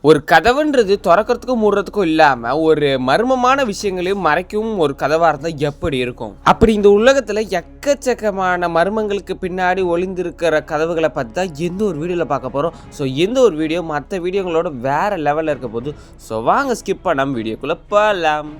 ஒரு கதவுன்றது திறக்கிறதுக்கும் மூடுறதுக்கும் இல்லாமல் ஒரு மர்மமான விஷயங்களையும் மறைக்கவும் ஒரு கதவாக இருந்தால் எப்படி இருக்கும்? அப்படி இந்த உலகத்தில் எக்கச்சக்கமான மர்மங்களுக்கு பின்னாடி ஒளிந்திருக்கிற கதவுகளை பற்றி தான் எந்த ஒரு வீடியோவில் பார்க்க போகிறோம். ஸோ எந்த ஒரு வீடியோ மற்ற வீடியோங்களோட வேறு லெவலில் இருக்க போது. ஸோ வாங்க ஸ்கிப் பண்ணாமல் வீடியோக்குள்ளே போகலாம்.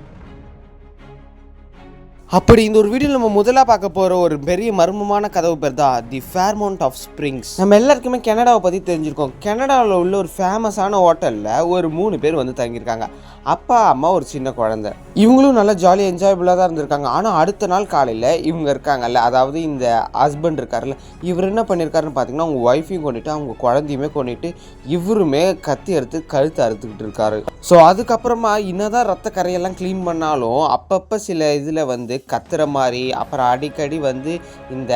அப்படி இந்த ஒரு வீடியோவில் நம்ம முதலாக பார்க்க போகிற ஒரு பெரிய மர்மமான கதவு பேர் தான் தி ஃபேர்மவுண்ட் ஆஃப் ஸ்ப்ரிங்ஸ். நம்ம எல்லாருக்குமே கனடாவை பற்றி தெரிஞ்சிருக்கோம். கனடாவில் உள்ள ஒரு ஃபேமஸான ஹோட்டலில் ஒரு 3 பேர் வந்து தங்கியிருக்காங்க. அப்பா அம்மா ஒரு சின்ன குழந்தை. இவங்களும் நல்லா ஜாலியாக என்ஜாயபுளாக தான் இருந்திருக்காங்க. ஆனால் அடுத்த நாள் காலையில் இவங்க இருக்காங்கல்ல, அதாவது இந்த ஹஸ்பண்ட் இருக்கார்ல, இவர் என்ன பண்ணியிருக்காருன்னு பார்த்தீங்கன்னா அவங்க ஒய்ஃபையும் கொண்டுட்டு அவங்க குழந்தையுமே கொண்டுட்டு இவருமே கத்தி எடுத்து கழுத்து அறுத்துக்கிட்டு இருக்காரு. ஸோ அதுக்கப்புறமா என்னதான் ரத்த கரையெல்லாம் க்ளீன் பண்ணாலும் அப்பப்போ சில இதில் வந்து கத்துற மாதிரி, அப்புறம் அடிக்கடி வந்து இந்த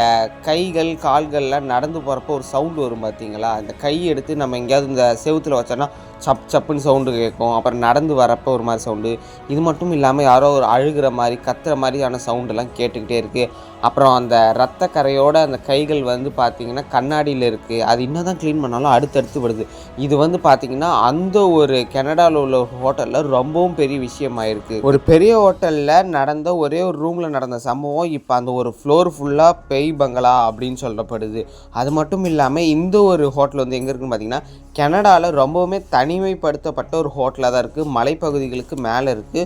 கைகள் கால்கள்லாம் நடந்து போகிறப்போ ஒரு சவுண்டு வரும் பார்த்தீங்களா, அந்த கை எடுத்து நம்ம எங்கேயாவது இந்த செவுத்தில் வச்சோன்னா சப் சப்புன்னு சவுண்டு கேட்கும். அப்புறம் நடந்து வரப்போ ஒரு மாதிரி சவுண்டு. இது மட்டும் இல்லாமல் யாரோ ஒரு அழுகிற மாதிரி கத்துற மாதிரியான சவுண்டெல்லாம் கேட்டுக்கிட்டே இருக்குது. அப்புறம் அந்த ரத்த கரையோட அந்த கைகள் வந்து பார்த்திங்கன்னா கண்ணாடியில் இருக்குது. அது இன்னும் தான் க்ளீன் பண்ணாலும் அடுத்தடுத்து வருது. இது வந்து பார்த்திங்கன்னா அந்த ஒரு கனடாவில் உள்ள ஹோட்டலில் ரொம்பவும் பெரிய விஷயமாயிருக்கு. ஒரு பெரிய ஹோட்டலில் நடந்த ஒரே ஒரு ரூமில் நடந்த சம்பவம் இப்போ அந்த ஒரு ஃப்ளோர் ஃபுல்லாக பேய் பங்களா அப்படின்னு சொல்லப்படுது. அது மட்டும் இல்லாமல் இந்த ஒரு ஹோட்டல் வந்து எங்கே இருக்குன்னு பார்த்திங்கன்னா கனடாவில் ரொம்பவுமே தனிமைப்படுத்தப்பட்ட ஒரு ஹோட்டலாக தான் இருக்குது. மலைப்பகுதிகளுக்கு மேலே இருக்குது.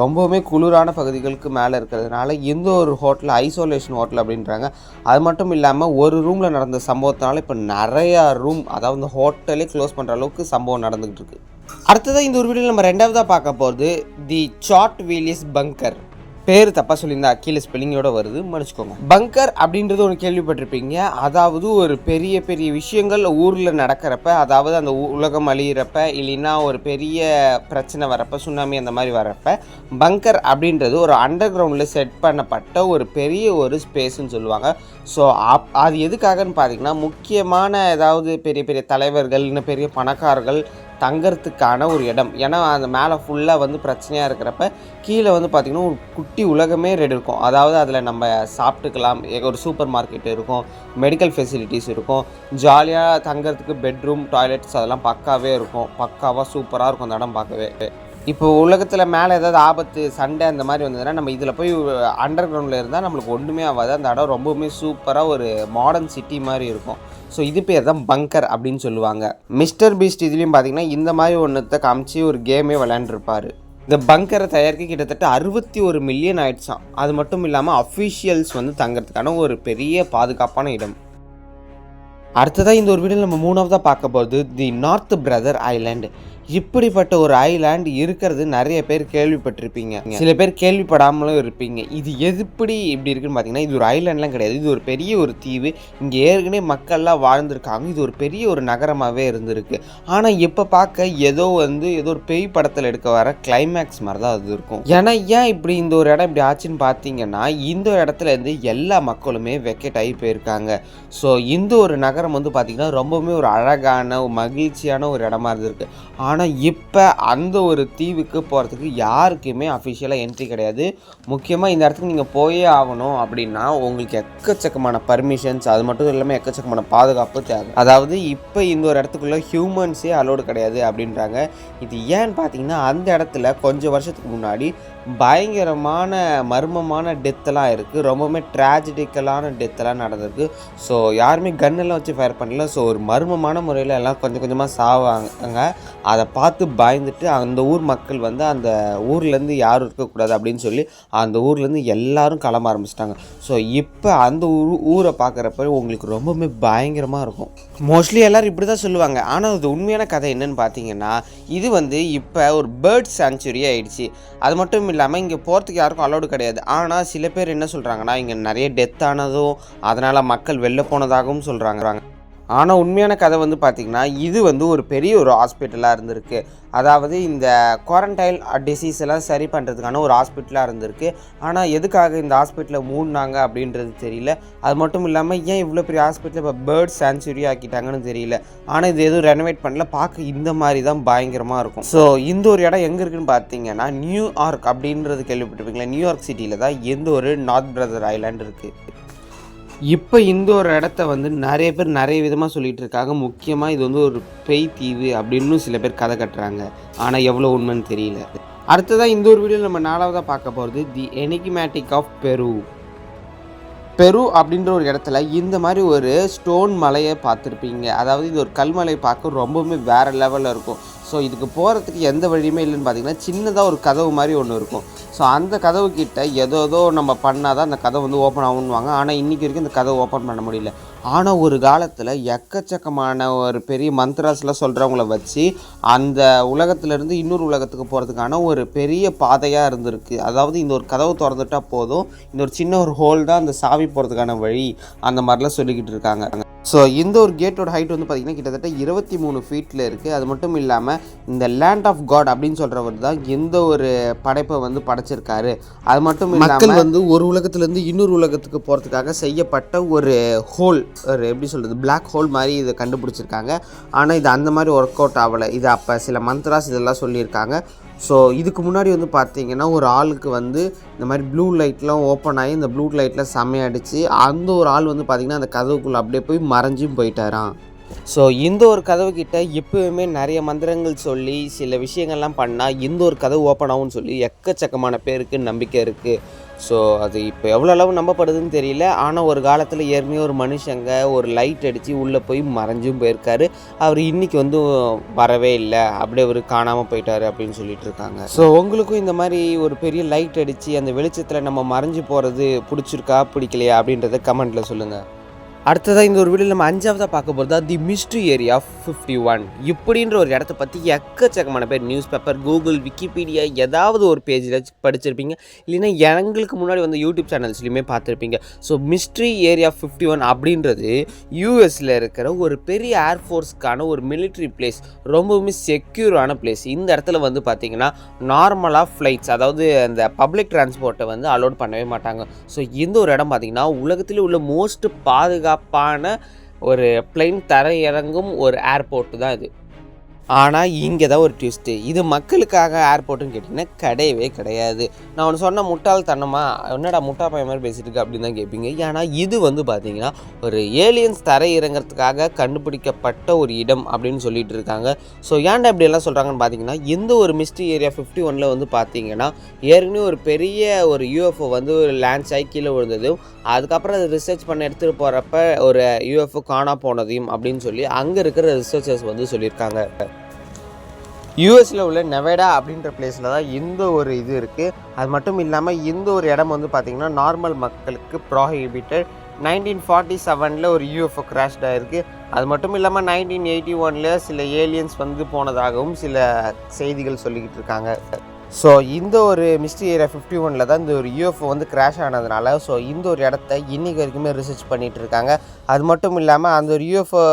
ரொம்பவுமே குளிரான பகுதிகளுக்கு மேலே இருக்கிறதுனால இந்த ஒரு ஹோட்டல் ஐசோலேஷன் ஹோட்டல் அப்படின்றாங்க. அது மட்டும் இல்லாமல் ஒரு ரூமில் நடந்த சம்பவத்தினால இப்போ நிறையா ரூம், அதாவது இந்த ஹோட்டலே க்ளோஸ் பண்ணுற அளவுக்கு சம்பவம் நடந்துகிட்டு இருக்கு. அடுத்ததாக இந்த ஒரு வீடியோவில் நம்ம ரெண்டாவதாக பார்க்க போகிறது தி சாட் வீலிஸ் பங்கர். பேர் தப்பாக சொல்லியிருந்தா கீழே ஸ்பெல்லிங்கோட வருது, மன்னிச்சுக்கோங்க. பங்கர் அப்படின்றது ஒன்று கேள்விப்பட்டிருப்பீங்க. அதாவது ஒரு பெரிய பெரிய விஷயங்கள் ஊரில் நடக்கிறப்ப, அதாவது அந்த உலகம் அழியிறப்ப, இல்லைன்னா ஒரு பெரிய பிரச்சனை வரப்போ, சுனாமி அந்த மாதிரி வரப்ப, பங்கர் அப்படின்றது ஒரு அண்டர் கிரவுண்டில் செட் பண்ணப்பட்ட ஒரு பெரிய ஒரு ஸ்பேஸ்ன்னு சொல்லுவாங்க. ஸோ அது எதுக்காகன்னு பார்த்தீங்கன்னா முக்கியமான ஏதாவது பெரிய பெரிய தலைவர்கள், இன்னும் பெரிய பணக்காரர்கள் தங்கிறதுக்கான ஒரு இடம். ஏன்னா அந்த மேலே ஃபுல்லாக வந்து பிரச்சனையாக இருக்கிறப்ப கீழே வந்து பார்த்திங்கன்னா ஒரு குட்டி உலகமே ரெடி இருக்கும். அதாவது அதில் நம்ம சாப்பிட்டுக்கலாம், ஒரு சூப்பர் மார்க்கெட் இருக்கும், மெடிக்கல் ஃபெசிலிட்டிஸ் இருக்கும், ஜாலியாக தங்கிறதுக்கு பெட்ரூம், டாய்லெட்ஸ் அதெல்லாம் பக்காவே இருக்கும். பக்காவாக சூப்பராக இருக்கும் அந்த இடம் பார்க்கவே. இப்போ உலகத்தில் மேலே ஏதாவது ஆபத்து, சண்டை அந்த மாதிரி வந்ததுன்னா நம்ம இதில் போய் அண்டர் கிரவுண்டில் இருந்தால் நம்மளுக்கு ஒன்றுமே ஆகாது. அந்த இடம் ரொம்பவுமே சூப்பராக ஒரு மாடர்ன் சிட்டி மாதிரி இருக்கும். ஸோ இது பேர் தான் பங்கர் அப்படின்னு சொல்லுவாங்க. மிஸ்டர் பீஸ்ட் இதுலேயும் பார்த்தீங்கன்னா இந்த மாதிரி ஒன்றத்தை காமிச்சு ஒரு கேமே விளையாண்டுருப்பார். இந்த பங்கரை தயாரிக்க கிட்டத்தட்ட 61 மில்லியன் ஆயிடுச்சான். அது மட்டும் இல்லாமல் அஃபிஷியல்ஸ் வந்து தங்கிறதுக்கான ஒரு பெரிய பாதுகாப்பான இடம். அடுத்ததாக இந்த ஒரு வீடியோவில் நம்ம மூணாவதாக பார்க்க போகிறது தி நார்த் பிரதர் ஐலாண்டு. இப்படிப்பட்ட ஒரு ஐலாண்ட் இருக்கிறது நிறைய பேர் கேள்விப்பட்டிருப்பீங்க, சில பேர் கேள்விப்படாமலும் இருப்பீங்க. இது எப்படி இப்படி இருக்குன்னு பார்த்தீங்கன்னா இது ஒரு ஐலாண்ட்லாம் கிடையாது. இது ஒரு பெரிய ஒரு தீவு. இங்கே ஏற்கனவே மக்கள்லாம் வாழ்ந்துருக்காங்க. இது ஒரு பெரிய ஒரு நகரமாகவே இருந்திருக்கு. ஆனால் இப்போ பார்க்க ஏதோ ஒரு பேய் படத்தில் எடுக்க வர கிளைமேக்ஸ் மாதிரி தான் அது இருக்கும். ஏன்னா ஏன் இப்படி இந்த ஒரு இடம் இப்படி ஆச்சுன்னு பார்த்தீங்கன்னா இந்த இடத்துல இருந்து எல்லா மக்களுமே வெக்கெட் ஆகி போயிருக்காங்க. ஸோ இந்த ஒரு நகரம் வந்து பார்த்திங்கன்னா ரொம்பவுமே ஒரு அழகான மகிழ்ச்சியான ஒரு இடமா இருந்திருக்கு. ஆனால் இப்போ அந்த ஒரு தீவுக்கு போகிறதுக்கு யாருக்குமே அஃபிஷியலாக என்ட்ரி கிடையாது. முக்கியமாக இந்த இடத்துக்கு நீங்கள் போயே ஆகணும் அப்படின்னா உங்களுக்கு எக்கச்சக்கமான பர்மிஷன்ஸ், அது மட்டும் இல்லாமல் எக்கச்சக்கமான பாதுகாப்பு தேவை. அதாவது இப்போ இந்த ஒரு இடத்துக்குள்ளே ஹியூமன்ஸே அலோடு கிடையாது அப்படின்றாங்க. இது ஏன்னு பார்த்தீங்கன்னா அந்த இடத்துல கொஞ்சம் வருஷத்துக்கு முன்னாடி பயங்கரமான மர்மமான டெத்தெல்லாம் இருக்குது. ரொம்பவுமே ட்ராஜடிக்கலான டெத்தெல்லாம் நடந்திருக்கு. ஸோ யாருமே கன்னெல்லாம் வச்சு ஃபயர் பண்ணல. ஸோ ஒரு மர்மமான முறையில் எல்லாம் கொஞ்சம் கொஞ்சமாக சாவாங்க. அதை பார்த்து பயந்துட்டு அந்த ஊர் மக்கள் வந்து அந்த ஊர்லேருந்து யாரும் இருக்கக்கூடாது அப்படின்னு சொல்லி அந்த ஊர்லேருந்து எல்லாரும் கிளம்ப ஆரம்பிச்சிட்டாங்க. ஸோ இப்போ அந்த ஊரை பார்க்குறப்ப உங்களுக்கு ரொம்பவுமே பயங்கரமாக இருக்கும். மோஸ்ட்லி எல்லோரும் இப்படி தான் சொல்லுவாங்க. ஆனால் அது உண்மையான கதை என்னன்னு பார்த்தீங்கன்னா இது வந்து இப்போ ஒரு பேர்ட் சாங்சுரி ஆகிடுச்சு. அது மட்டும் இல்லாமல் இங்கே போகிறதுக்கு யாருக்கும் அலோடு கிடையாது. ஆனால் சில பேர் என்ன சொல்கிறாங்கன்னா இங்கே நிறைய டெத் ஆனதும் அதனால் மக்கள் வெளில போனதாகவும் சொல்கிறாங்க. ஆனால் உண்மையான கதை வந்து பார்த்திங்கன்னா இது வந்து ஒரு பெரிய ஒரு ஹாஸ்பிட்டலாக இருந்திருக்கு. அதாவது இந்த குவாரண்டைன் டிசீஸ் எல்லாம் சரி பண்ணுறதுக்கான ஒரு ஹாஸ்பிட்டலாக இருந்திருக்கு. ஆனால் எதுக்காக இந்த ஹாஸ்பிட்டலை மூடினாங்க அப்படின்றது தெரியல. அது மட்டும் இல்லாமல் ஏன் இவ்வளோ பெரிய ஹாஸ்பிட்டலை இப்போ பேர்ட் சாங்சுரி ஆக்கிட்டாங்கன்னு தெரியல. ஆனால் இது எதுவும் ரெனோவேட் பண்ணல, பார்க்க இந்த மாதிரி தான் பயங்கரமாக இருக்கும். ஸோ இந்த ஒரு இடம் எங்கே இருக்குதுன்னு பார்த்தீங்கன்னா நியூயார்க் அப்படின்றது கேள்விப்பட்டிருப்பீங்களா, நியூயார்க் சிட்டியில் தான் எந்த ஒரு நார்த் பிரதர் ஐலாண்ட் இருக்குது. இப்போ இந்த ஒரு இடத்த வந்து நிறைய பேர் நிறைய விதமாக சொல்லிகிட்டு இருக்காங்க. முக்கியமாக இது வந்து ஒரு பேய் தீவு அப்படின்னு சில பேர் கதை கட்டுறாங்க. ஆனால் எவ்வளோ உண்மைன்னு தெரியல. அடுத்ததாக இந்த ஒரு வீடியோவில் நம்ம 4வதாக பார்க்க போகிறது தி எனிகிமேட்டிக் ஆஃப் பெரு. பெரு அப்படின்ற ஒரு இடத்துல இந்த மாதிரி ஒரு ஸ்டோன் மலையை பார்த்துருப்பீங்க. அதாவது இது ஒரு கல்மலை பார்க்க ரொம்பவுமே வேறு லெவலில் இருக்கும். ஸோ இதுக்கு போகிறதுக்கு எந்த வழியுமே இல்லைன்னு பார்த்தீங்கன்னா சின்னதாக ஒரு கதவு மாதிரி ஒன்று இருக்கும். ஸோ அந்த கதவு கிட்ட ஏதோ நம்ம பண்ணால் தான் அந்த கதவு வந்து ஓப்பன் ஆகுன்னுவாங்க. ஆனால் இன்றைக்கி வரைக்கும் இந்த கதவை ஓப்பன் பண்ண முடியல. ஆனால் ஒரு காலத்தில் எக்கச்சக்கமான ஒரு பெரிய மந்த்ராஸ்லாம் சொல்கிறவங்கள வச்சு அந்த உலகத்துலேருந்து இன்னொரு உலகத்துக்கு போகிறதுக்கான ஒரு பெரிய பாதையாக இருந்திருக்கு. அதாவது இந்த ஒரு கதவு திறந்துட்டால் போதும், இந்த ஒரு சின்ன ஒரு ஹோல் தான் அந்த சாவி போகிறதுக்கான வழி, அந்த மாதிரிலாம் சொல்லிக்கிட்டு இருக்காங்க. ஸோ இந்த ஒரு கேட்டோட ஹைட் வந்து பார்த்திங்கன்னா கிட்டத்தட்ட 23 ஃபீட்டில் இருக்குது. அது மட்டும் இல்லாமல் இந்த லேண்ட் ஆஃப் காட் அப்படின்னு சொல்கிறவர் தான் எந்த ஒரு படைப்பை வந்து படைச்சிருக்காரு. அது மட்டும் மக்கள் வந்து ஒரு உலகத்துலேருந்து இன்னொரு உலகத்துக்கு போகிறதுக்காக செய்யப்பட்ட ஒரு ஹோல், ஒரு எப்படி சொல்கிறது, பிளாக் ஹோல் மாதிரி இதை கண்டுபிடிச்சிருக்காங்க. ஆனால் இது அந்த மாதிரி ஒர்க் அவுட் ஆகலை. இது அப்போ சில மந்த்ராஸ் இதெல்லாம் சொல்லியிருக்காங்க. ஸோ இதுக்கு முன்னாடி வந்து பார்த்திங்கன்னா ஒரு ஆளுக்கு வந்து இந்த மாதிரி ப்ளூ லைட்லாம் ஓப்பன் ஆகி இந்த ப்ளூ லைட்டில் செம்மையடிச்சு அந்த ஒரு ஆள் வந்து பார்த்திங்கன்னா அந்த கதவுக்குள்ளே அப்படியே போய் மறைஞ்சும் போயிட்டாராம். ஸோ இந்த ஒரு கதவுக்கிட்ட எப்போவுமே நிறைய மந்திரங்கள் சொல்லி சில விஷயங்கள்லாம் பண்ணால் இந்த ஒரு கதவு ஓப்பன் ஆகும்னு சொல்லி எக்கச்சக்கமான பேருக்கு நம்பிக்கை இருக்குது. ஸோ அது இப்போ எவ்வளோ அளவு நம்பப்படுதுன்னு தெரியல. ஆனால் ஒரு காலத்தில் ஏற்கனவே ஒரு மனுஷங்க ஒரு லைட் அடித்து உள்ளே போய் மறைஞ்சும் போயிருக்காரு. அவர் இன்றைக்கி வந்து வரவே இல்லை, அப்படியே அவர் காணாமல் போயிட்டார் அப்படின்னு சொல்லிட்டு இருக்காங்க. ஸோ உங்களுக்கும் இந்த மாதிரி ஒரு பெரிய லைட் அடித்து அந்த வெளிச்சத்தில் நம்ம மறைஞ்சு போகிறது பிடிச்சிருக்கா பிடிக்கலையா அப்படின்றத கமெண்ட்டில் சொல்லுங்கள். அடுத்ததாக இந்த ஒரு வீடியோவில் நம்ம 5வதாக பார்க்க போகிறது தி மிஸ்ட்ரி ஏரியா 51 இப்படின்ற ஒரு இடத்த பற்றி எக்கச்சக்கமான பேர் நியூஸ் பேப்பர், கூகுள், விக்கிபீடியா ஏதாவது ஒரு பேஜில் படிச்சிருப்பீங்க. இல்லைன்னா எங்களுக்கு முன்னாடி வந்து யூடியூப் சேனல்ஸ்லையுமே பார்த்துருப்பீங்க. ஸோ மிஸ்ட்ரி ஏரியா 51 அப்படின்றது யூஎஸில் இருக்கிற ஒரு பெரிய ஏர்ஃபோர்ஸ்க்கான ஒரு மிலிட்ரி பிளேஸ், ரொம்பவுமே செக்யூரான பிளேஸ். இந்த இடத்துல வந்து பார்த்திங்கன்னா நார்மலாக ஃப்ளைட்ஸ், அதாவது அந்த பப்ளிக் டிரான்ஸ்போர்ட்டை வந்து அலோட் பண்ணவே மாட்டாங்க. ஸோ இந்த ஒரு இடம் பார்த்திங்கன்னா உலகத்தில் உள்ள மோஸ்ட் பாதுகாப்பான ஒரு பிளைன் தரையிறங்கும் ஒரு ஏர்போர்ட் தான் இது. ஆனால் இங்கே தான் ஒரு ட்விஸ்ட்டு. இது மக்களுக்காக ஏர்போர்ட்டுன்னு கேட்டிங்கன்னா கிடையவே கிடையாது. நான் ஒன்று சொன்ன முட்டாள்தனமாக என்னடா முட்டா பையன் மாதிரி பேசிட்டு இருக்கு அப்படின்னு தான் கேட்பீங்க. ஏன்னா இது வந்து பார்த்திங்கன்னா ஒரு ஏலியன்ஸ் தரை இறங்கிறதுக்காக கண்டுபிடிக்கப்பட்ட ஒரு இடம் அப்படின்னு சொல்லிட்டு இருக்காங்க. ஸோ ஏன்டா இப்படியெல்லாம் சொல்கிறாங்கன்னு பார்த்தீங்கன்னா இந்த ஒரு மிஸ்ட்ரி ஏரியா 51 வந்து பார்த்திங்கன்னா ஏற்கனவே ஒரு பெரிய ஒரு யூஎஃப்ஓ வந்து ஒரு லேண்ட்ஸ் ஆகி கீழே விழுந்ததும், அதுக்கப்புறம் அது ரிசர்ச் பண்ண எடுத்துகிட்டு போகிறப்ப ஒரு யூஎஃப்ஓ காணா போனதையும் அப்படின்னு சொல்லி அங்கே இருக்கிற ரிசர்ச்சர்ஸ் வந்து சொல்லியிருக்காங்க. யூஎஸில் உள்ள நெவேடா அப்படின்ற பிளேஸில் தான் இந்த ஒரு இது இருக்குது. அது மட்டும் இல்லாமல் இந்த ஒரு இடம் வந்து பார்த்திங்கன்னா நார்மல் மக்களுக்கு ப்ராஹிபிட்டட். 1947 ஒரு யூஎஃப்ஓ கிராஷ்ட் ஆகிருக்கு. அது மட்டும் இல்லாமல் 1981 சில ஏலியன்ஸ் வந்து போனதாகவும் சில செய்திகள் சொல்லிக்கிட்டு இருக்காங்க. ஸோ இந்த ஒரு மிஸ்ட்ரி ஏரியா 51 தான் இந்த ஒரு யூஎஃப்ஓ வந்து கிராஷ் ஆனதுனால ஸோ இந்த ஒரு இடத்த இன்றைக்கி வரைக்குமே ரிசர்ச் பண்ணிகிட்டு இருக்காங்க. அது மட்டும் இல்லாமல் அந்த ஒரு யூஎஃப்ஓ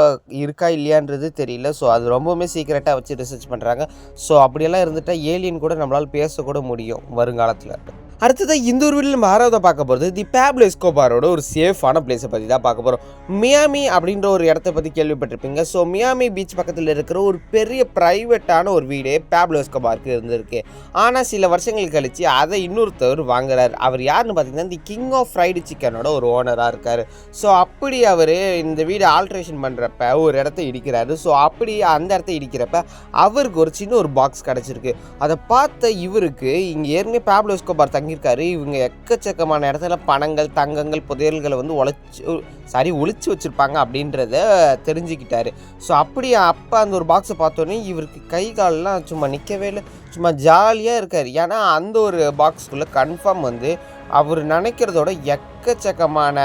இருக்கா இல்லையான்றது தெரியல. ஸோ அது ரொம்பவுமே சீக்கிரட்டாக வச்சு ரிசர்ச் பண்ணுறாங்க. ஸோ அப்படியெல்லாம் இருந்துட்டால் ஏலியன் கூட நம்மளால் பேசக்கூட முடியும் வருங்காலத்தில். அடுத்ததாக இந்த ஒரு வீடியோவில் நம்ம 6வதாக பார்க்க போகிறது தி பேப்லோ எஸ்கோபாரோட ஒரு சேஃபான பிளேஸை பற்றி தான் பார்க்க போகிறோம். மியாமி அப்படின்ற ஒரு இடத்த பற்றி கேள்விப்பட்டிருப்பீங்க. ஸோ மியாமி பீச் பக்கத்தில் இருக்கிற ஒரு பெரிய ப்ரைவேட்டான ஒரு வீடே பேப்லோ எஸ்கோபாருக்கு இருந்திருக்கு. ஆனால் சில வருஷங்கள் கழித்து அதை இன்னொருத்தவர் வாங்குறார். அவர் யாருன்னு பார்த்தீங்கன்னா தி கிங் ஆஃப் ஃப்ரைடு சிக்கனோட ஒரு ஓனராக இருக்கார். ஸோ அப்படி அவர் இந்த வீடு ஆல்ட்ரேஷன் பண்ணுறப்ப ஒரு இடத்த இடிக்கிறாரு. ஸோ அப்படி அந்த இடத்த இடிக்கிறப்ப அவருக்கு ஒரு சின்ன ஒரு பாக்ஸ் கிடச்சிருக்கு. அதை பார்த்த இவருக்கு இங்கே ஏற்கனவே பேப்லோ எஸ்கோபார் தங்கியிருக்காரு. இவங்க எக்கச்சக்கமான இடத்துல பணங்கள், தங்கங்கள், புதையல்களை வந்து ஒளிச்சு வச்சுருப்பாங்க அப்படின்றத தெரிஞ்சுக்கிட்டாரு. ஸோ அப்படி அப்போ அந்த ஒரு பாக்ஸை பார்த்தோன்னே இவருக்கு கை காலெலாம் சும்மா நிற்கவே இல்லை, சும்மா ஜாலியாக இருக்கார். ஏன்னா அந்த ஒரு பாக்ஸுக்குள்ளே கன்ஃபார்ம் வந்து அவர் நினைக்கிறதோட எக்கச்சக்கமான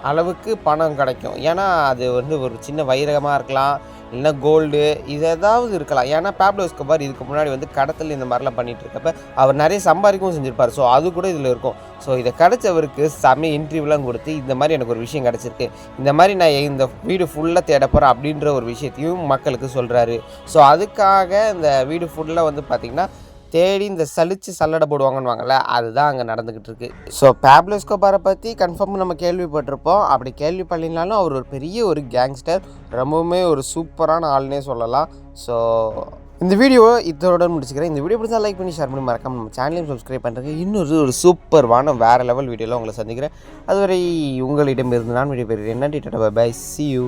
அளவுக்கு பணம் கிடைக்கும். ஏன்னா அது வந்து ஒரு சின்ன வைரகமாக இருக்கலாம், இல்லைன்னா கோல்டு, இது ஏதாவது இருக்கலாம். ஏன்னா பேப்லோ எஸ்கோபார் இதுக்கு முன்னாடி வந்து கடத்தல் இந்த மாதிரிலாம் பண்ணிகிட்டு இருக்கப்ப அவர் நிறைய சம்பாதிக்கவும் செஞ்சுருப்பார். ஸோ அது கூட இதில் இருக்கும். ஸோ இதை கிடச்சவருக்கு செம்ம இன்டர்வியூலாம் கொடுத்து இந்த மாதிரி எனக்கு ஒரு விஷயம் கிடச்சிருக்கு, இந்த மாதிரி நான் இந்த வீடு ஃபுல்லாக தேட போகிறேன் அப்படின்ற ஒரு விஷயத்தையும் மக்களுக்கு சொல்கிறாரு. ஸோ அதுக்காக இந்த வீடு ஃபுல்லாக வந்து பார்த்திங்கன்னா தேடி இந்த சல்லடை போடுவாங்கன்னு அதுதான் அங்கே நடந்துக்கிட்டு இருக்கு. ஸோ பேப்லோ எஸ்கோபாரை பற்றி கன்ஃபார்ம் நம்ம கேள்விப்பட்டிருப்போம். அப்படி கேள்வி பண்ணினாலும் அவர் ஒரு பெரிய ஒரு கேங்ஸ்டர், ரொம்பவுமே ஒரு சூப்பரான ஆள்னே சொல்லலாம். ஸோ இந்த வீடியோ இதோட முடிச்சுக்கிறேன். இந்த வீடியோ பிடிச்சா லைக் பண்ணி ஷேர் பண்ணி மறக்காம நம்ம சேனலையும் சப்ஸ்கிரைப் பண்ணுறேன். இன்னொரு சூப்பர்வான வேறு லெவல் வீடியோவில் உங்களை சந்திக்கிறேன். அதுவரை உங்களிடமிருந்து நான் வீடியோ பெறுகிறேன். நன்றி, டாடா, பை, see you.